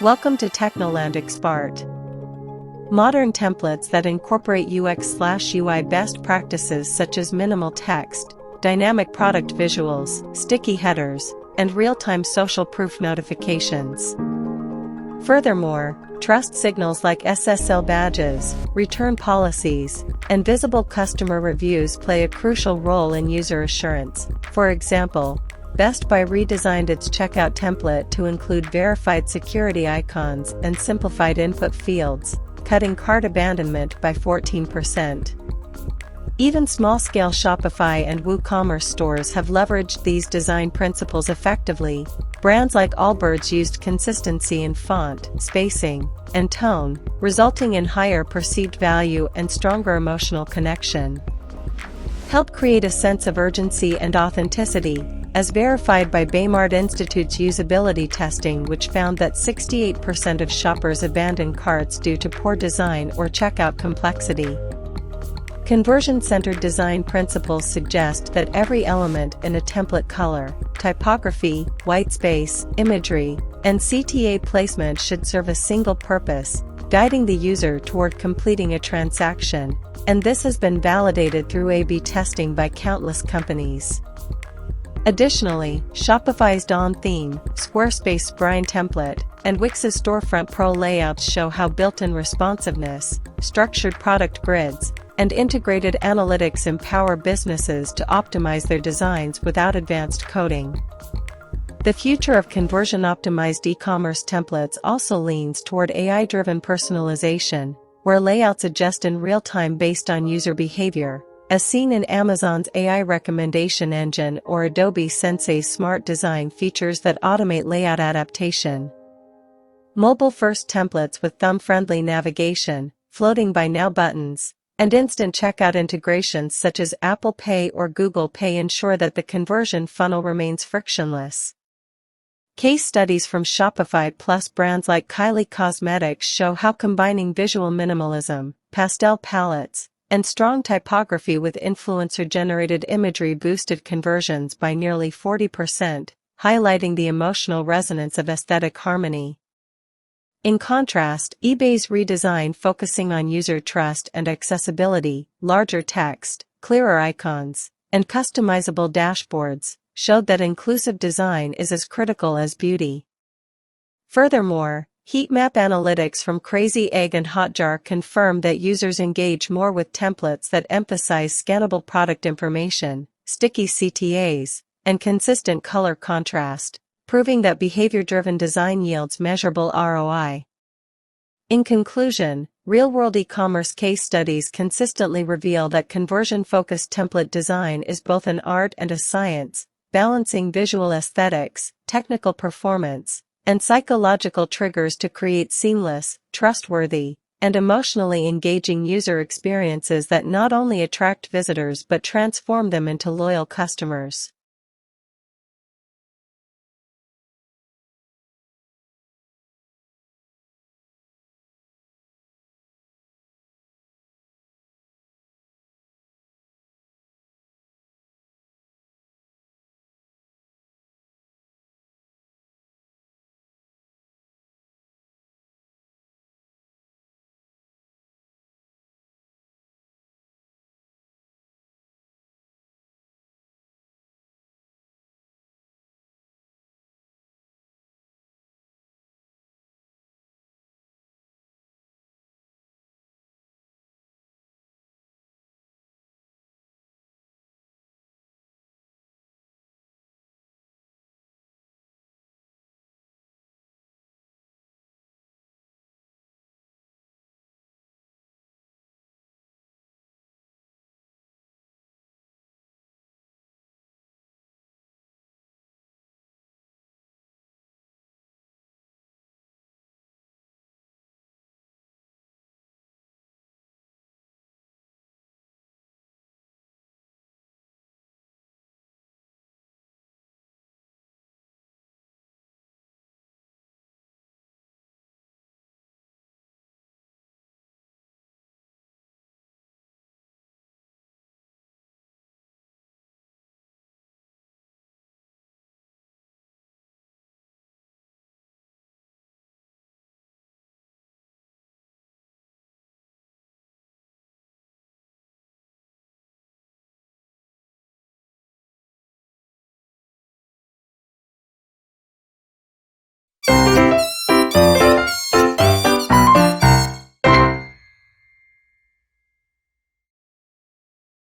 Welcome to Technoland Expert. Modern templates that incorporate UX/UI best practices such as minimal text, dynamic product visuals, sticky headers, and real-time social proof notifications. Furthermore, trust signals like SSL badges, return policies, and visible customer reviews play a crucial role in user assurance. For example, Best Buy redesigned its checkout template to include verified security icons and simplified input fields, cutting cart abandonment by 14%. Even small-scale Shopify and WooCommerce stores have leveraged these design principles effectively. Brands like Allbirds used consistency in font, spacing, and tone, resulting in higher perceived value and stronger emotional connection. Help create a sense of urgency and authenticity, as verified by Baymard Institute's usability testing, which found that 68% of shoppers abandon carts due to poor design or checkout complexity. Conversion-centered design principles suggest that every element in a template color, typography, whitespace, imagery, and CTA placement should serve a single purpose, guiding the user toward completing a transaction, and this has been validated through A/B testing by countless companies. Additionally, Shopify's Dawn theme, Squarespace Brine template, and Wix's Storefront Pro layouts show how built-in responsiveness, structured product grids, and integrated analytics empower businesses to optimize their designs without advanced coding. The future of conversion-optimized e-commerce templates also leans toward AI-driven personalization, where layouts adjust in real time based on user behavior, as seen in Amazon's AI recommendation engine or Adobe Sensei's smart design features that automate layout adaptation. Mobile-first templates with thumb-friendly navigation, floating by now buttons, and instant checkout integrations such as Apple Pay or Google Pay ensure that the conversion funnel remains frictionless. Case studies from Shopify plus brands like Kylie Cosmetics show how combining visual minimalism, pastel palettes, and strong typography with influencer-generated imagery boosted conversions by nearly 40%, highlighting the emotional resonance of aesthetic harmony. In contrast, eBay's redesign focusing on user trust and accessibility, larger text, clearer icons, and customizable dashboards, showed that inclusive design is as critical as beauty. Furthermore, heat map analytics from Crazy Egg and Hotjar confirm that users engage more with templates that emphasize scannable product information, sticky CTAs, and consistent color contrast, proving that behavior-driven design yields measurable ROI. In conclusion, real-world e-commerce case studies consistently reveal that conversion-focused template design is both an art and a science, balancing visual aesthetics, technical performance, and psychological triggers to create seamless, trustworthy, and emotionally engaging user experiences that not only attract visitors but transform them into loyal customers.